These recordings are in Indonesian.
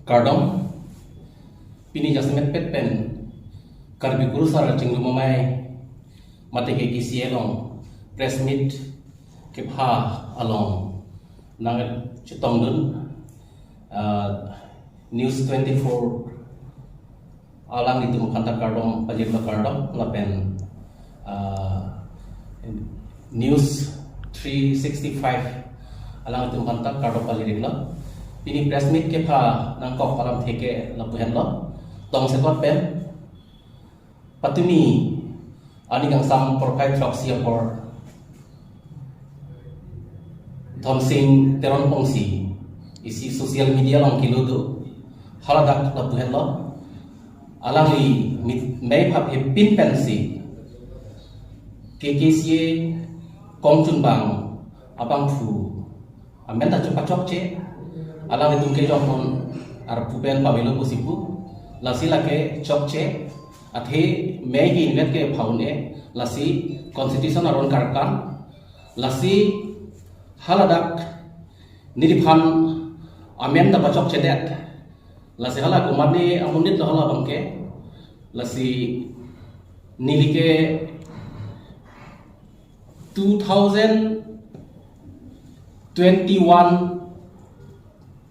Kardom pini jasmet pet pen karbi guru sar chinglu mamai mate ke kisi elong press meet ke pha along nang chitong dun news 24 alang itu mukanta kardom pajib kardom lapen news 365 alang itu mukanta kardom pajib la ini press meet ke pha nang kok palam theke lapuhen lo tong sekot pen patumi ani gang sam profile proxy or thomsing teron pongsi isi social media long kilo do haladak lapuhen lo alang li mai phap he pin pensi KKCA kongchun bang abang thu amenta chok che alang itu ke jong ar pupen pabelo posibu lasi lake chokche athe megi invet ke phaune lasi constitution aron karkan lasi haladak niriphan amenda bachok chedet lasi hala kumani amunit hala bangke lasi nilike 2021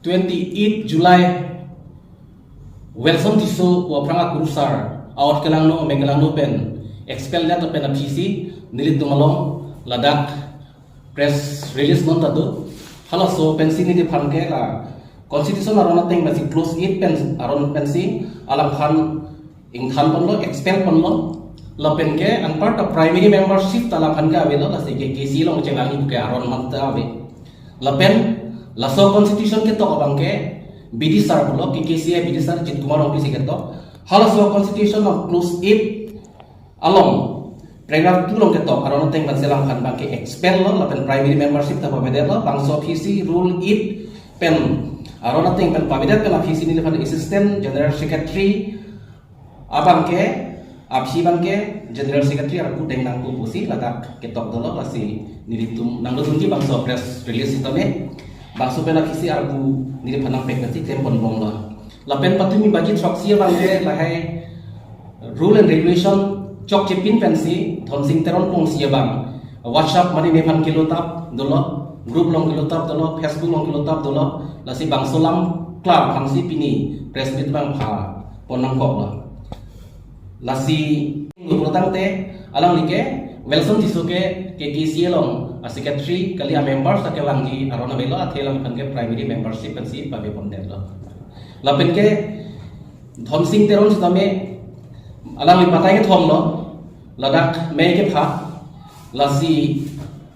28 July welcome to so wapranga kurusar out kelang no mengelang no pen expel net pen apc nilit dumalong ladak press release non tadu hala so pensi ni de phanke la constitution aron teng basi close it pen aron pensi alam khan ingkhan pon lo expel pon lo la pen ke ang part of primary membership tala khan ka avelo la se ke kc long chengang ni ke aron manta ave la pen laso constitution ke to abangke BD sar bolo KKCA BD sar Jit Kumar office ke to halaso constitution of close it along paragraph 2 long ke to aron teng ban selang khan bangke expel lo lapen primary membership ta pabede lo bangso office rule it pen aron teng pen pabede pen office ni lepan assistant general secretary abangke apsi bangke general secretary aku teng nang ku pusi ladak ketok dolo lasi niritum nang tunji bangso press release itame bangso pena kisi arbu niri panang pekati tempon bong la lapen patumi bagi troxia bangke lahai rule and regulation chok chepin pensi thonsing teron pong sia bang whatsapp mani nepan kilotap dolo group long kilotap dolo facebook long kilotap dolo lasi bangso lam club pangsi pini press meet bang pha ponang kok la lasi ngulotang te alang like welcome tisoke KKCA long secretary kali a members ke wangi arona belo athelam kan ke primary membership pensi pabe pondel lo lapen ke thomsing teron sitame alang li patai ke thom lo ladak me ke pha lasi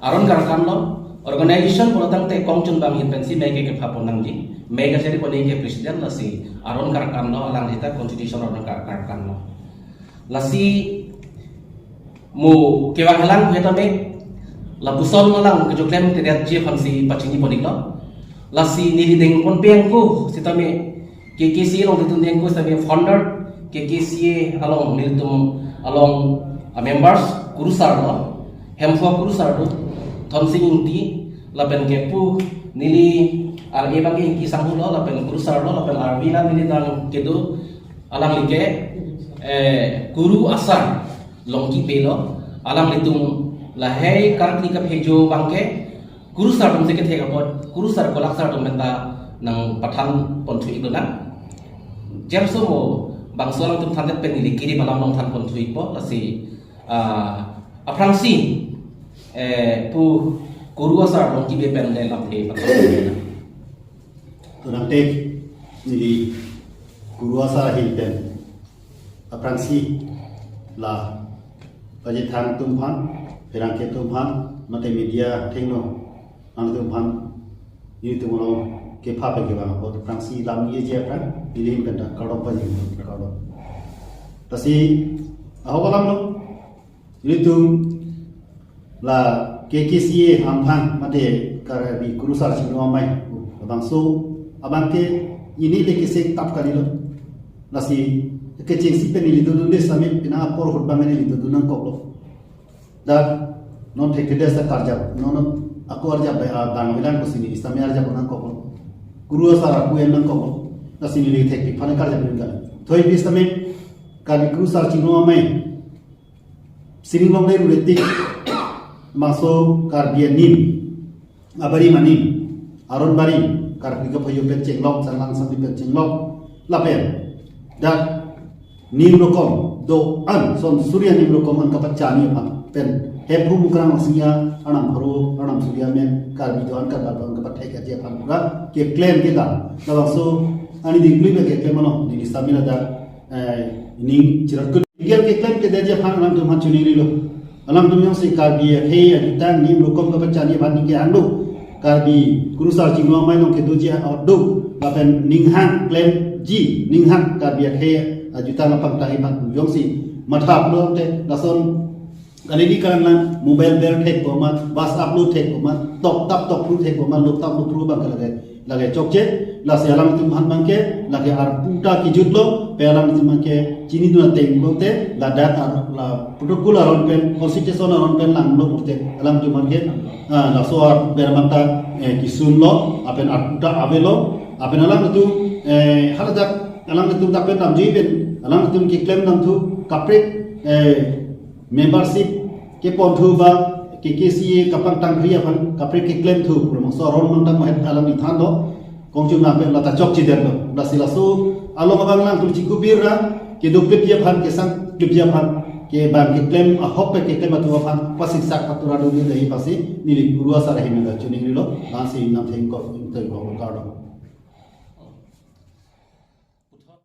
aron karkan lo organization polotang te kongchun bang pensi me ke pha ponang ji me ga seri poni ke president lasi aron karkan lo alang dita constitution aron karkan lo lasi mu kewang halang hetame la puson malang ke joklem te dat je fansi pachini ponik lo lasi nili deng pon pengku sitame KKCA long ditun dengku sitame founder KKCA along niltum along members kurusar lo hemfo kurusar do thomsing inti lapen kepu nili ar e bangi inki sanghu lo lapen kurusar lo lapen arbina nili dang kedu alang like guru asar longki pelo alang litung lahai kartni ka phejo bangke kurusar dom seke thega pot kurusar kolaksar dom menta nang pathan ponthui dona jamso mo bangsolang tum thandet pen ni kiri balam long than ponthui po lasi aprangsi pu guru asar dom ki be pen le laphe pathan tunang tek ni guru asar hi pen aprangsi la bagi thang tumpang perang ke tumpang mate media tengno ang tumpang ini tumolo ke pha pe ke ba ko prangsi lam ye je pran dilim kan karo pa je karo tasi ahogalam lo ini tum la KKCA hamphang mate karabi kurusar sino mai bangso abangke ini le kese tap kali lo lasi ke cengsi pen ili dudun des sami pina apor hutba meni ili dudun kok lo dan non thek des sa karja non aku arja bang bilan ko sini istami arja ko nang kok guru sara ku en nang kok sini lagi teknik pada kerja mereka. Thoi bis kami kami kurusar cingro amai sini long deh ruletik masuk karbian nim abari manim aron bari karbi kapayu pencenglok sanlang sampai pencenglok lapen dak nim rokom do an son surya nim rokom an kapat cani apa pen hebru mukrang maksudnya anam haru anam surya men karbi do an kapat an kapat hek aja pan pura ke claim kita kalau so ani digli be ke claim ano di stamina da ini cirat Ikan klaim ke dia pan alam tu macam ni lo. Alam tu yang si karbi hei adutan ni lukom ke baca ni ban ni ke ando. Karbi kurusar cinglo mai nong ke doji ado. Lapan ninghan klaim ji ninghan karbi hei adutan lapang tahi pan yang si mathap lo te lason kali ni kan mobile bel tek komat bas upload tek komat top tek komat lo tap lo pro bang lagi cokce la si alam tu man bangke lagi ar puta ki jutlo pe alam tu bangke cini tu teng lo te la data la protocol aron pen constitution aron pen lang lo urte alam tu bangke la so ar beramata kisun lo apen ar puta avelo apen alam tu haladak alam tu tak pen nam jiben alam tu ki claim nam tu kapret membership ke pon thu ba ke KCA kapang tang ria pan kapre ke claim thu pro so ron mang tang mahet alam ni than do kong chu na pe la ta chok chi den do la sila so alo mabang lang tu chi ku bir ra ke do pe pia phan ke sang ke pia phan ke ban ke claim a hop pe ke claim tu phan pasik sak patura do ni dei pasi ni li guru asa rahi me da chuning ri lo na si nam theng ko inter ko ka do